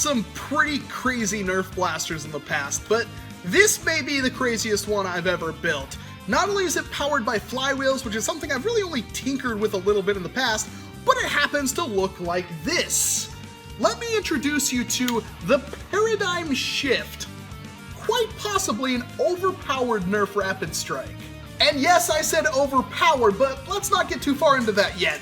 some pretty crazy Nerf blasters in the past, but this may be the craziest one I've ever built. Not only is it powered by flywheels, which is something I've really only tinkered with a little bit in the past, but it happens to look like this. Let me introduce you to the Paradigm Shift, quite possibly an overpowered Nerf Rapidstrike. And yes, I said overpowered, but let's not get too far into that yet.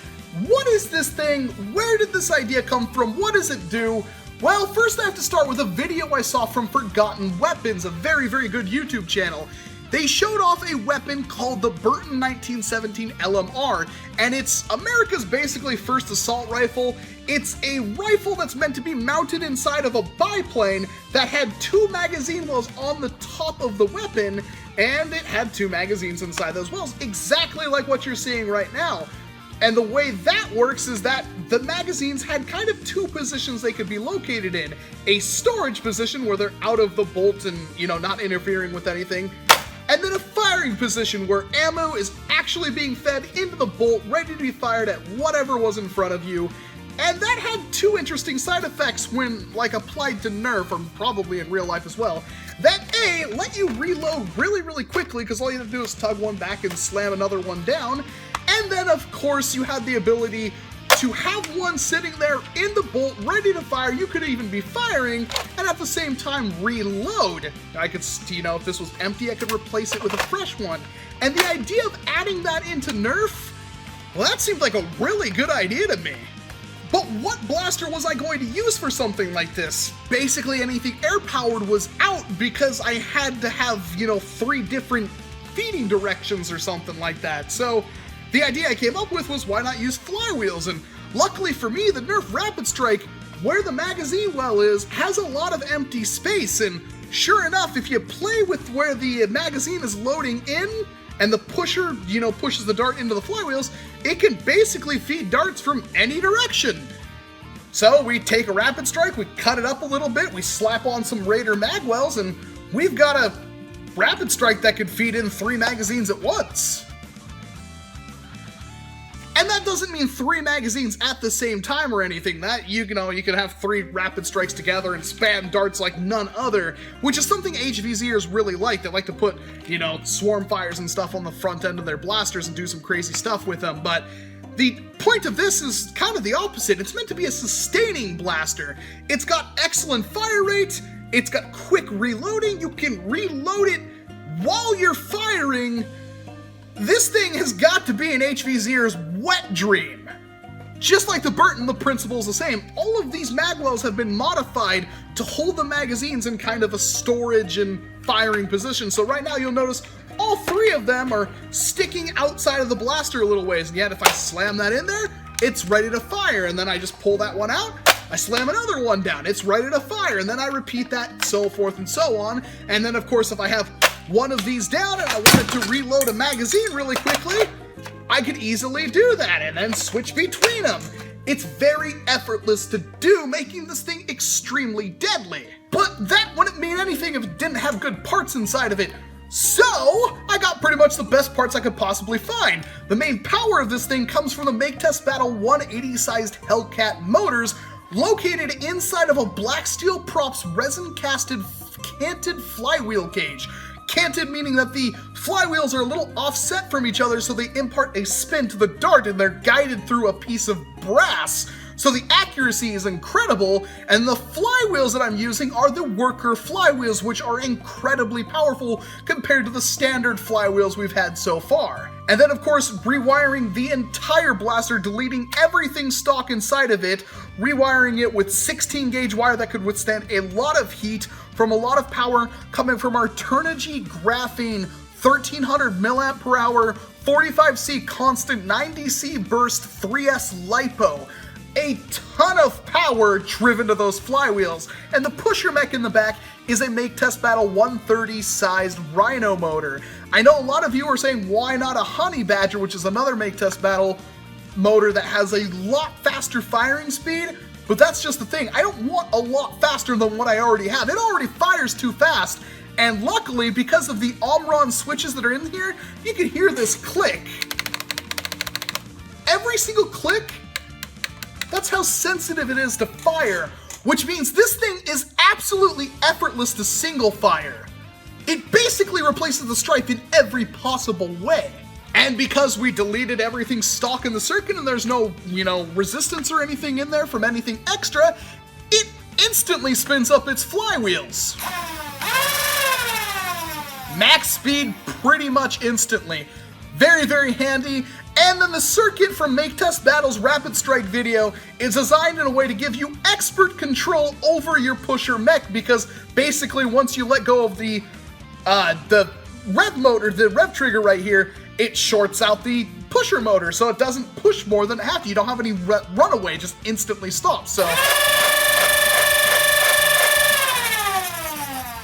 What is this thing? Where did this idea come from? What does it do? Well, first I have to start with a video I saw from Forgotten Weapons, a very, very good YouTube channel. They showed off a weapon called the Burton 1917 LMR, and it's America's basically first assault rifle. It's a rifle that's meant to be mounted inside of a biplane that had 2 magazine wells on the top of the weapon, and it had 2 magazines inside those wells, exactly like what you're seeing right now. And the way that works is that the magazines had kind of 2 positions they could be located in. A storage position where they're out of the bolt and, not interfering with anything. And then a firing position where ammo is actually being fed into the bolt, ready to be fired at whatever was in front of you. And that had 2 interesting side effects when, applied to Nerf, or probably in real life as well. That A, let you reload really, really quickly, because all you have to do is tug one back and slam another one down. And then, of course, you had the ability to have one sitting there in the bolt, ready to fire. You could even be firing, and at the same time reload. I could, if this was empty, I could replace it with a fresh one. And the idea of adding that into Nerf, well, that seemed like a really good idea to me. But what blaster was I going to use for something like this? Basically anything air-powered was out because I had to have, 3 different feeding directions or something like that. So the idea I came up with was, why not use flywheels? And luckily for me, the Nerf Rapidstrike, where the magazine well is, has a lot of empty space. And sure enough, if you play with where the magazine is loading in, and the pusher, pushes the dart into the flywheels, it can basically feed darts from any direction. So we take a Rapidstrike, we cut it up a little bit, we slap on some Raider magwells, and we've got a Rapidstrike that could feed in 3 magazines at once. And that doesn't mean 3 magazines at the same time or anything. That, you can have 3 Rapidstrikes together and spam darts like none other, which is something HVZers really like. They like to put, swarm fires and stuff on the front end of their blasters and do some crazy stuff with them. But the point of this is kind of the opposite. It's meant to be a sustaining blaster. It's got excellent fire rate. It's got quick reloading. You can reload it while you're firing. This thing has got to be an HVZer's wet dream. Just like the Burton, the principle's the same. All of these magwells have been modified to hold the magazines in kind of a storage and firing position. So right now you'll notice all 3 of them are sticking outside of the blaster a little ways. And yet if I slam that in there, it's ready to fire. And then I just pull that one out, I slam another one down, it's ready to fire. And then I repeat that, so forth and so on. And then of course if I have one of these down and I wanted to reload a magazine really quickly, I could easily do that and then switch between them. It's very effortless to do, making this thing extremely deadly. But that wouldn't mean anything if it didn't have good parts inside of it. So I got pretty much the best parts I could possibly find. The main power of this thing comes from the Make Test Battle 180 sized Hellcat motors located inside of a Black Steel Props resin casted canted flywheel cage. Canted meaning that the flywheels are a little offset from each other, so they impart a spin to the dart and they're guided through a piece of brass. So the accuracy is incredible, and the flywheels that I'm using are the worker flywheels, which are incredibly powerful compared to the standard flywheels we've had so far. And then of course, rewiring the entire blaster, deleting everything stock inside of it, rewiring it with 16 gauge wire that could withstand a lot of heat from a lot of power coming from our Turnigy Graphene 1300 milliamp per hour, 45C constant 9DC burst 3S LiPo. A ton of power driven to those flywheels, and the pusher mech in the back is a Make Test Battle 130 sized Rhino motor. I know a lot of you are saying, why not a Honey Badger, which is another Make Test Battle motor that has a lot faster firing speed, but that's just the thing. I don't want a lot faster than what I already have. It already fires too fast, and luckily, because of the Omron switches that are in here, you can hear this click. Every single click, that's how sensitive it is to fire. which means this thing is absolutely effortless to single fire. It basically replaces the stripe in every possible way. And because we deleted everything stock in the circuit and there's no, resistance or anything in there from anything extra, it instantly spins up its flywheels. Max speed pretty much instantly. Very, very handy. And then the circuit from Make Test Battle's Rapidstrike video is designed in a way to give you expert control over your pusher mech, because basically once you let go of the rev motor, the rev trigger right here, it shorts out the pusher motor, so it doesn't push more than it has to. You don't have any runaway, it just instantly stops. So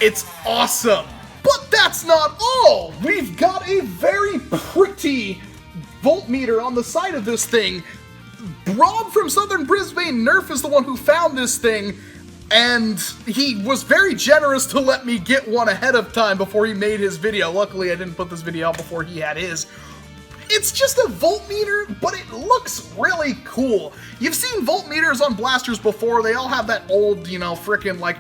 it's awesome. But that's not all. We've got a very pretty voltmeter on the side of this thing. Rob from Southern Brisbane, Nerf, is the one who found this thing, and he was very generous to let me get one ahead of time before he made his video. Luckily, I didn't put this video out before he had his. It's just a voltmeter, but it looks really cool. You've seen voltmeters on blasters before. They all have that old, frickin' like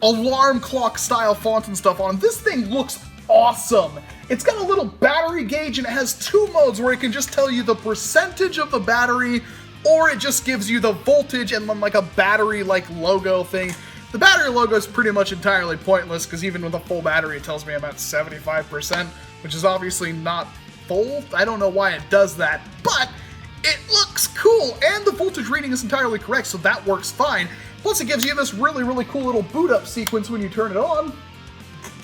alarm clock style font and stuff on. This thing looks awesome. It's got a little battery gauge, and it has two modes where it can just tell you the percentage of the battery, or it just gives you the voltage and then like a battery like logo thing. The battery logo is pretty much entirely pointless, because even with a full battery it tells me I'm at 75%, which is obviously not full. I don't know why it does that, but it looks cool, and the voltage reading is entirely correct, so that works fine. Plus it gives you this really, really cool little boot up sequence when you turn it on,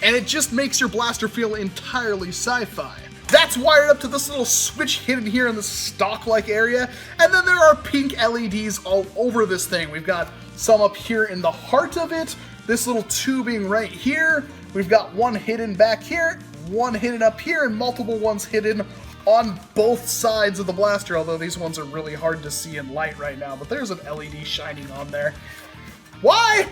and it just makes your blaster feel entirely sci-fi. That's wired up to this little switch hidden here in the stock-like area, and then there are pink LEDs all over this thing. We've got some up here in the heart of it, this little tubing right here. We've got one hidden back here, one hidden up here, and multiple ones hidden on both sides of the blaster, although these ones are really hard to see in light right now, but there's an LED shining on there. Why?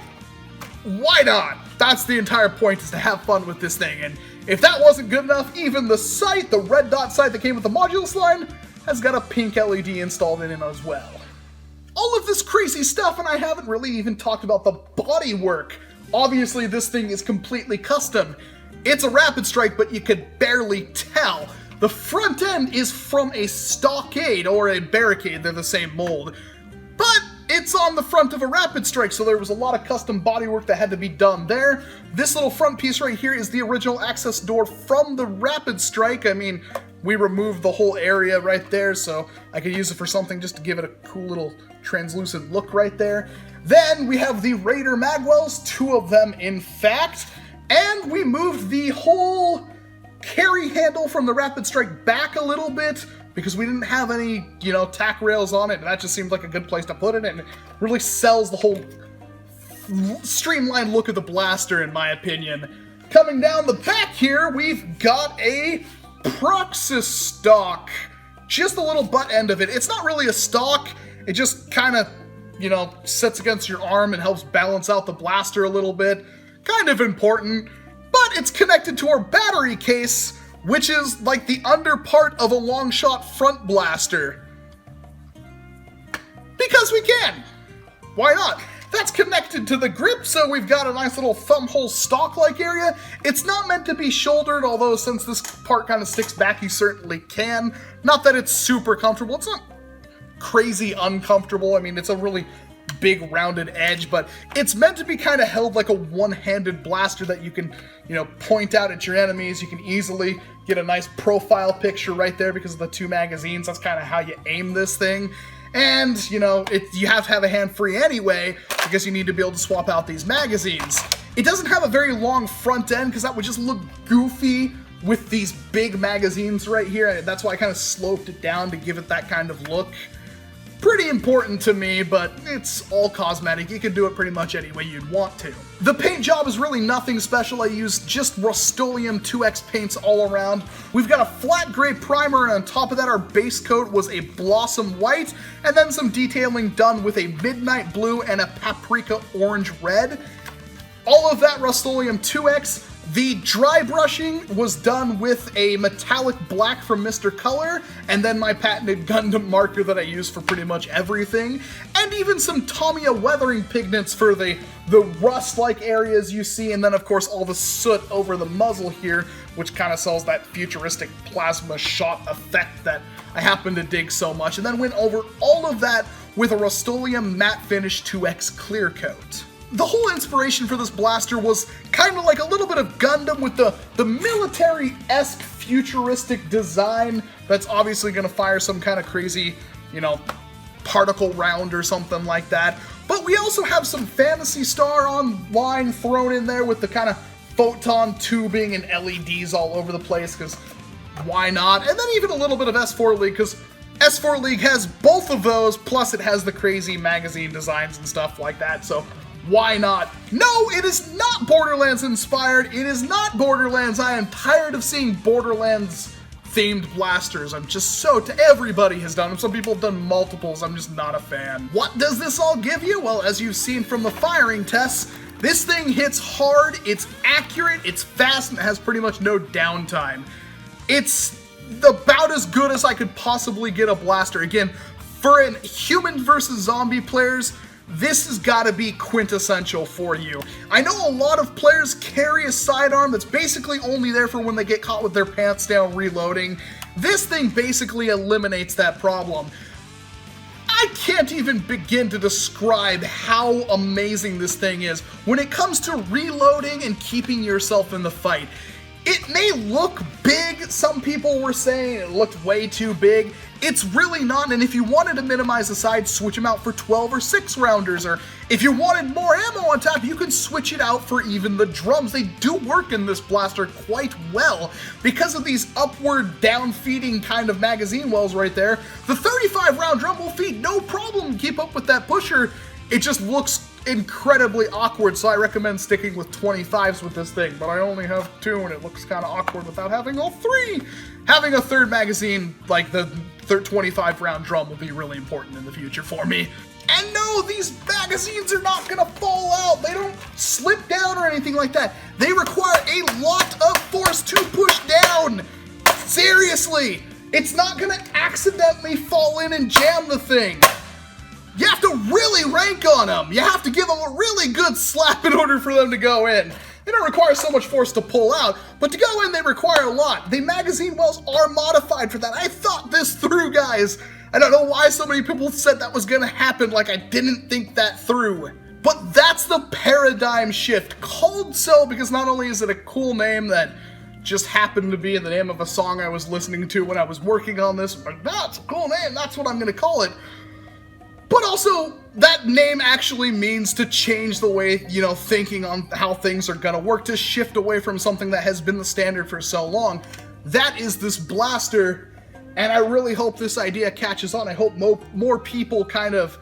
Why not? That's the entire point, is to have fun with this thing, and if that wasn't good enough, even the sight, the red dot sight that came with the modulus line, has got a pink LED installed in it as well. All of this crazy stuff, and I haven't really even talked about the bodywork. Obviously, this thing is completely custom. It's a Rapidstrike, but you could barely tell. The front end is from a stockade or a barricade, they're the same mold, but it's on the front of a Rapidstrike, so there was a lot of custom bodywork that had to be done there. This little front piece right here is the original access door from the Rapidstrike. I mean, we removed the whole area right there, so I could use it for something just to give it a cool little translucent look right there. Then we have the Raider magwells, two of them in fact, and we moved the whole carry handle from the Rapidstrike back a little bit because we didn't have any, tack rails on it, and that just seemed like a good place to put it, and it really sells the whole streamlined look of the blaster, in my opinion. Coming down the back here, we've got a Proxys stock. Just the little butt end of it. It's not really a stock, it just kind of, sits against your arm and helps balance out the blaster a little bit. Kind of important, but it's connected to our battery case, which is like the under part of a long shot front blaster. Because we can. Why not? That's connected to the grip, so we've got a nice little thumb hole stock-like area. It's not meant to be shouldered, although since this part kind of sticks back, you certainly can. Not that it's super comfortable. It's not crazy uncomfortable. I mean, it's a really big rounded edge, but it's meant to be kind of held like a one-handed blaster that you can, point out at your enemies. You can easily get a nice profile picture right there because of the two magazines. That's kind of how you aim this thing. And, you have to have a hand free anyway, because you need to be able to swap out these magazines. It doesn't have a very long front end, because that would just look goofy with these big magazines right here. That's why I kind of sloped it down to give it that kind of look. Pretty important to me, but it's all cosmetic. You can do it pretty much any way you'd want to. The paint job is really nothing special. I used just Rust-Oleum 2X paints all around. We've got a flat gray primer, and on top of that our base coat was a Blossom White, and then some detailing done with a Midnight Blue and a Paprika Orange Red. All of that Rust-Oleum 2X, The dry brushing was done with a metallic black from Mr. Color, and then my patented Gundam marker that I use for pretty much everything, and even some Tamiya weathering pigments for the rust-like areas you see, and then of course all the soot over the muzzle here, which kind of sells that futuristic plasma shot effect that I happen to dig so much, and then went over all of that with a Rust-Oleum matte finish 2X clear coat. The whole inspiration for this blaster was kind of like a little bit of Gundam with the military-esque futuristic design that's obviously going to fire some kind of crazy, you know, particle round or something like that. But we also have some Phantasy Star Online thrown in there with the kind of photon tubing and LEDs all over the place, because why not? And then even a little bit of S4 League, because S4 League has both of those, plus it has the crazy magazine designs and stuff like that, so why not? No, it is not Borderlands inspired. It is not Borderlands. I am tired of seeing Borderlands themed blasters. I'm just so, everybody has done them. Some people have done multiples. I'm just not a fan. What does this all give you? Well, as you've seen from the firing tests, this thing hits hard, it's accurate, it's fast, and it has pretty much no downtime. It's about as good as I could possibly get a blaster. Again, for an human versus zombie players, this has got to be quintessential for you. I know a lot of players carry a sidearm that's basically only there for when they get caught with their pants down reloading. This thing basically eliminates that problem. I can't even begin to describe how amazing this thing is when it comes to reloading and keeping yourself in the fight. It may look big, some people were saying it looked way too big. It's really not, and if you wanted to minimize the sides, switch them out for 12 or 6-rounders, or if you wanted more ammo on top, you can switch it out for even the drums. They do work in this blaster quite well because of these upward down-feeding kind of magazine wells right there. The 35-round drum will feed no problem, keep up with that pusher. It just looks incredibly awkward, so I recommend sticking with 25s with this thing, but I only have 2 and it looks kind of awkward without having all 3. Having a third magazine, like the 25-round drum, will be really important in the future for me. And no, these magazines are not gonna fall out. They don't slip down or anything like that. They require a lot of force to push down. Seriously, it's not gonna accidentally fall in and jam the thing. You have to really rank on them. You have to give them a really good slap in order for them to go in. They don't require so much force to pull out, but to go in, they require a lot. The magazine wells are modified for that. I thought this through, guys. I don't know why so many people said that was gonna happen, like I didn't think that through. But that's the paradigm shift, called so because not only is it a cool name that just happened to be in the name of a song I was listening to when I was working on this, but that's a cool name, that's what I'm gonna call it. But also, that name actually means to change the way, you know, thinking on how things are gonna work, to shift away from something that has been the standard for so long. That is this blaster, and I really hope this idea catches on. I hope more people kind of,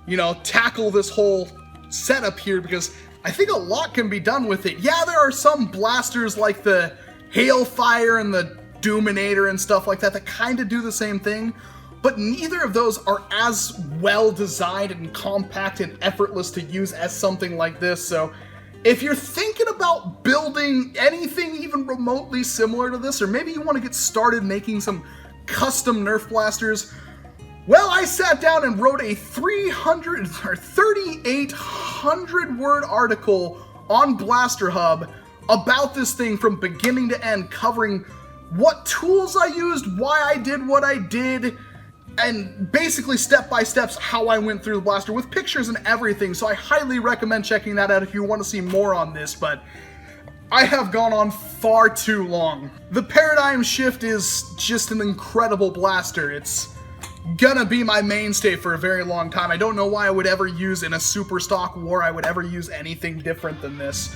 you know, tackle this whole setup here, because I think a lot can be done with it. Yeah, there are some blasters like the Hailfire and the Doominator and stuff like that that kind of do the same thing, but neither of those are as well designed and compact and effortless to use as something like this. So if you're thinking about building anything even remotely similar to this, or maybe you want to get started making some custom Nerf blasters, well, I sat down and wrote a 3,800 word article on Blaster Hub about this thing from beginning to end, covering what tools I used, why I did what I did, and basically step-by-steps how I went through the blaster with pictures and everything. So I highly recommend checking that out if you want to see more on this, but I have gone on far too long. The paradigm shift is just an incredible blaster. It's gonna be my mainstay for a very long time. I don't know why I would ever use, in a super stock war, I would ever use anything different than this.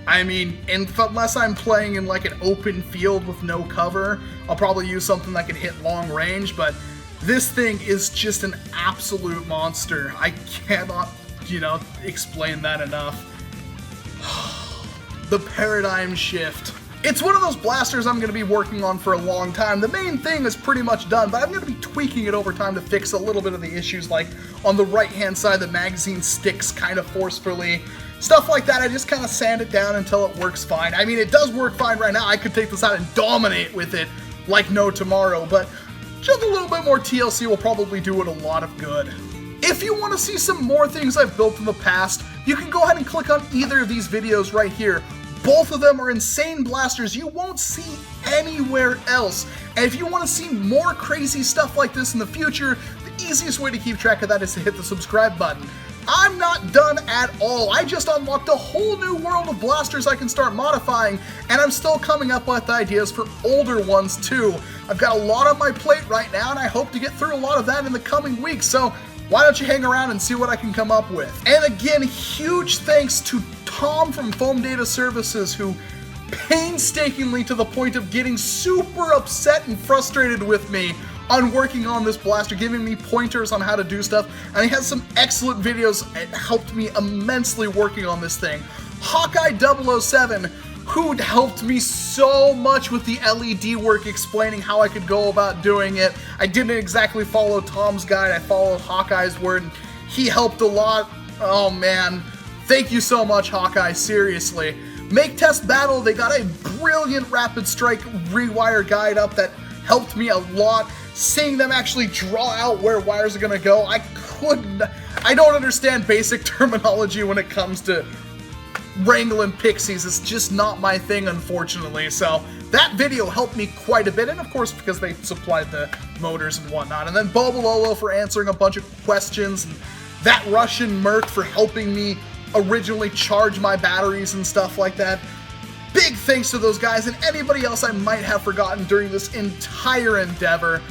I mean, unless I'm playing in like an open field with no cover, I'll probably use something that can hit long range, but this thing is just an absolute monster. I cannot, you know, explain that enough. The paradigm shift. It's one of those blasters I'm going to be working on for a long time. The main thing is pretty much done, but I'm going to be tweaking it over time to fix a little bit of the issues, like on the right-hand side, the magazine sticks kind of forcefully. stuff like that. I just kind of sand it down until it works fine. I mean, it does work fine right now. I could take this out and dominate with it like no tomorrow, but just a little bit more TLC will probably do it a lot of good. If you want to see some more things I've built in the past, you can go ahead and click on either of these videos right here. Both of them are insane blasters you won't see anywhere else. And if you want to see more crazy stuff like this in the future, the easiest way to keep track of that is to hit the subscribe button. I'm not done at all. I just unlocked a whole new world of blasters I can start modifying, and I'm still coming up with ideas for older ones too. I've got a lot on my plate right now, and I hope to get through a lot of that in the coming weeks, so why don't you hang around and see what I can come up with. And again, huge thanks to Tom from Foam Data Services, who painstakingly, to the point of getting super upset and frustrated with me on working on this blaster, giving me pointers on how to do stuff, and he has some excellent videos and helped me immensely working on this thing. Hawkeye 007, who helped me so much with the LED work, explaining how I could go about doing it. I didn't exactly follow Tom's guide, I followed Hawkeye's word, and he helped a lot. Oh man, thank you so much, Hawkeye, seriously. Make Test Battle, they got a brilliant Rapidstrike rewire guide up that helped me a lot. Seeing them actually draw out where wires are gonna go, I don't understand basic terminology when it comes to wrangling pixies. It's just not my thing, unfortunately. So that video helped me quite a bit, and of course because they supplied the motors and whatnot. And then Bobololo for answering a bunch of questions, and that Russian Merc for helping me originally charge my batteries and stuff like that. Big thanks to those guys and anybody else I might have forgotten during this entire endeavor.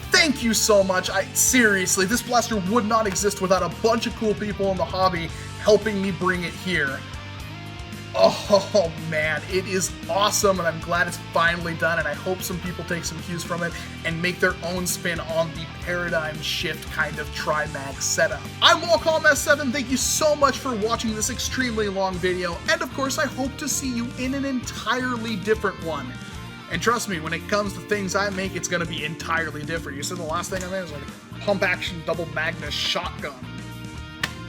Thank you so much. Seriously, this blaster would not exist without a bunch of cool people in the hobby helping me bring it here. Oh man, it is awesome, and I'm glad it's finally done, and I hope some people take some cues from it and make their own spin on the paradigm shift kind of tri-mag setup. I'm Walcom S7, thank you so much for watching this extremely long video, and of course I hope to see you in an entirely different one. And trust me, when it comes to things I make, it's going to be entirely different. You said the last thing I made was like a pump-action double Magnus shotgun.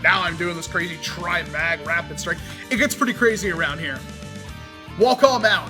Now I'm doing this crazy tri-mag Rapidstrike. It gets pretty crazy around here. Walcom out.